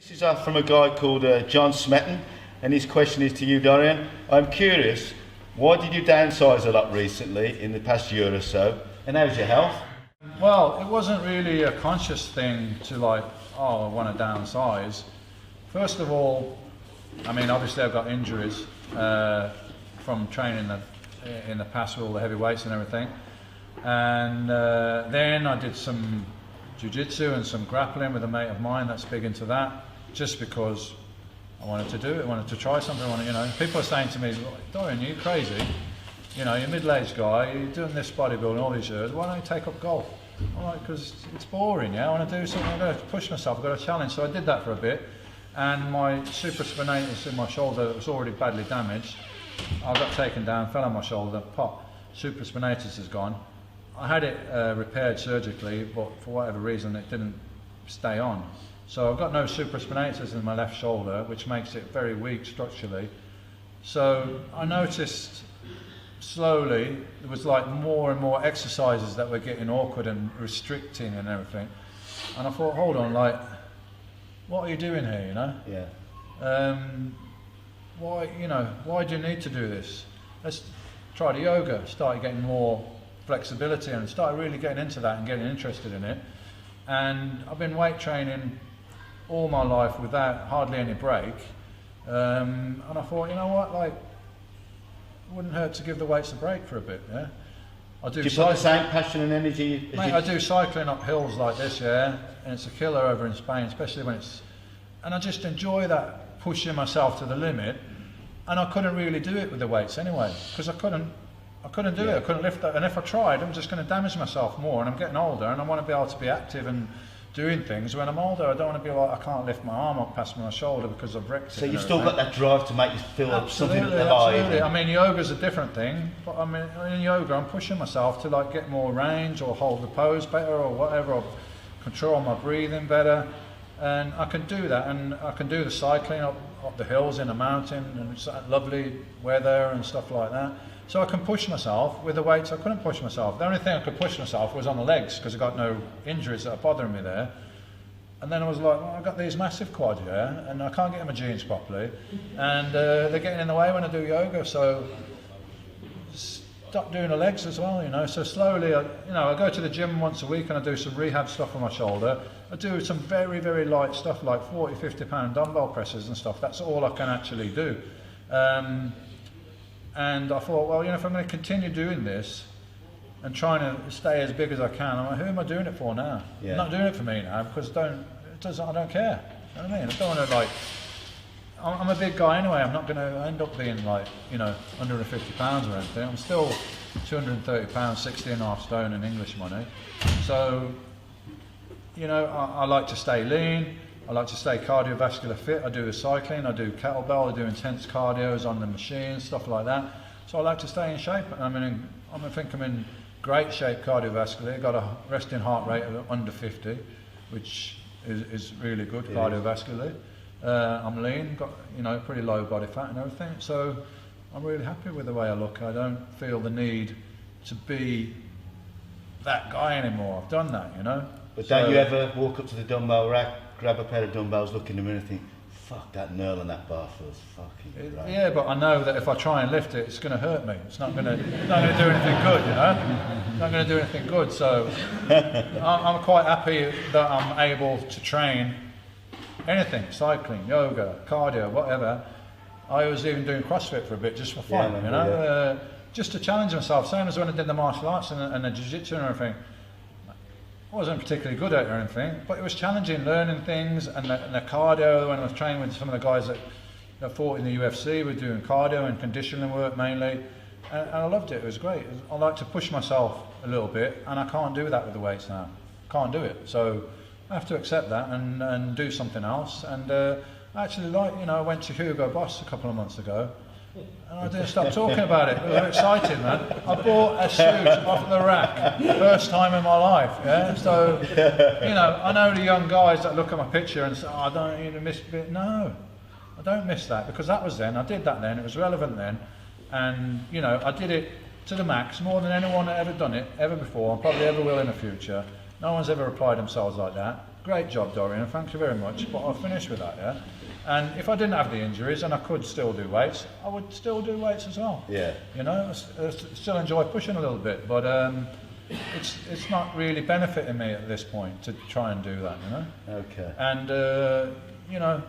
This is from a guy called John Smeton, and his question is to you, Dorian. I'm curious, why did you downsize a lot recently in the past year or so, and how's your health? Well, it wasn't really a conscious thing to like, oh, I want to downsize. First of all, I mean, obviously I've got injuries from training in the past with all the heavy weights and everything. And then I did some jiu-jitsu and some grappling with a mate of mine that's big into that, just because I wanted to do it, I wanted to try something, people are saying to me, Dorian, you're crazy, you're a middle-aged guy, you're doing this bodybuilding all these years, why don't you take up golf? I'm like, because it's boring, I want to do something, I've got to push myself, I've got a challenge. So I did that for a bit, and my supraspinatus in my shoulder that was already badly damaged, I got taken down, fell on my shoulder, pop, supraspinatus is gone. I had it repaired surgically, but for whatever reason it didn't stay on. So I've got no supraspinatus in my left shoulder, which makes it very weak structurally. So I noticed slowly there was like more and more exercises that were getting awkward and restricting and everything. And I thought, hold on, like, what are you doing here, Yeah. Why do you need to do this? Let's try the yoga. Started getting more flexibility and started really getting into that and getting interested in it. And I've been weight training all my life without hardly any break. And I thought, you know what, like, it wouldn't hurt to give the weights a break for a bit, yeah? Do you put the same passion and energy as Mate, I do cycling up hills like this, yeah, and it's a killer over in Spain, especially when it's, and I just enjoy that, pushing myself to the limit, and I couldn't really do it with the weights anyway, because I couldn't do it, I couldn't lift that, and if I tried, I'm just going to damage myself more, and I'm getting older, and I want to be able to be active and doing things. When I'm older, I don't want to be like, I can't lift my arm up past my shoulder because I've wrecked it. So you've still got that drive to make you feel something alive. Absolutely. I mean, yoga's a different thing, but I mean, in yoga, I'm pushing myself to like get more range or hold the pose better or whatever, or control my breathing better. And I can do that, and I can do the cycling up the hills in a mountain, and it's lovely weather and stuff like that. So I can push myself. With the weights, I couldn't push myself. The only thing I could push myself was on the legs, because I got no injuries that are bothering me there. And then I was like, well, I've got these massive quads here, and I can't get in my jeans properly, and they're getting in the way when I do yoga, so stop doing the legs as well, So slowly, I go to the gym once a week and I do some rehab stuff on my shoulder. I do some very, very light stuff like 40, 50 pound dumbbell presses and stuff. That's all I can actually do. And I thought, well, if I'm going to continue doing this and trying to stay as big as I can, I'm like, who am I doing it for now? Yeah. I'm not doing it for me now, because I don't care. You know what I mean? I don't want to, like, I'm a big guy anyway. I'm not going to end up being like, 150 pounds or anything. I'm still 230 pounds, 60 and a half stone in English money. So, I like to stay lean. I like to stay cardiovascular fit. I do the cycling, I do kettlebell, I do intense cardios on the machine, stuff like that. So I like to stay in shape. I think I'm in great shape cardiovascularly. I've got a resting heart rate of under 50, which is really good cardiovascularly. I'm lean, got pretty low body fat and everything. So I'm really happy with the way I look. I don't feel the need to be that guy anymore. I've done that, But don't you ever walk up to the dumbbell rack, grab a pair of dumbbells, look in the mirror and think, fuck, that knurl on that bar feels fucking great. Yeah, but I know that if I try and lift it, it's going to hurt me. It's not going to do anything good, It's not going to do anything good. So I'm quite happy that I'm able to train anything, cycling, yoga, cardio, whatever. I was even doing CrossFit for a bit just for fun, just to challenge myself. Same as when I did the martial arts and the jiu-jitsu and everything. I wasn't particularly good at it or anything, but it was challenging, learning things, and the cardio. When I was training with some of the guys that fought in the UFC, were doing cardio and conditioning work mainly, and I loved it. It was great. I like to push myself a little bit, and I can't do that with the weights now. Can't do it. So I have to accept that and do something else. And actually, I went to Hugo Boss a couple of months ago, and I didn't stop talking about it. It was exciting, man. I bought a suit off the rack, first time in my life, yeah? So, I know the young guys that look at my picture and say, oh, I don't even miss a bit. No, I don't miss that, because that was then, I did that then, it was relevant then, and, I did it to the max, more than anyone had ever done it, ever before, and probably ever will in the future. No one's ever applied themselves like that, great job, Dorian, thank you very much, but I'll finish with that, yeah? And if I didn't have the injuries and I could still do weights, I would still do weights as well. Yeah. You know, I still enjoy pushing a little bit, but it's not really benefiting me at this point to try and do that, you know? Okay. And, you know,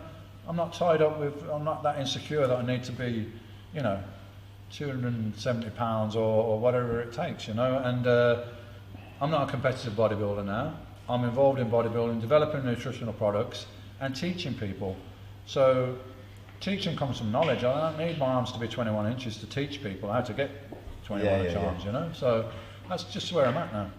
I'm not tied up with, I'm not that insecure that I need to be, you know, 270 pounds or whatever it takes, you know? And I'm not a competitive bodybuilder now. I'm involved in bodybuilding, developing nutritional products and teaching people. So teaching comes from knowledge. I don't need my arms to be 21 inches to teach people how to get 21 inch arms, you know? So that's just where I'm at now.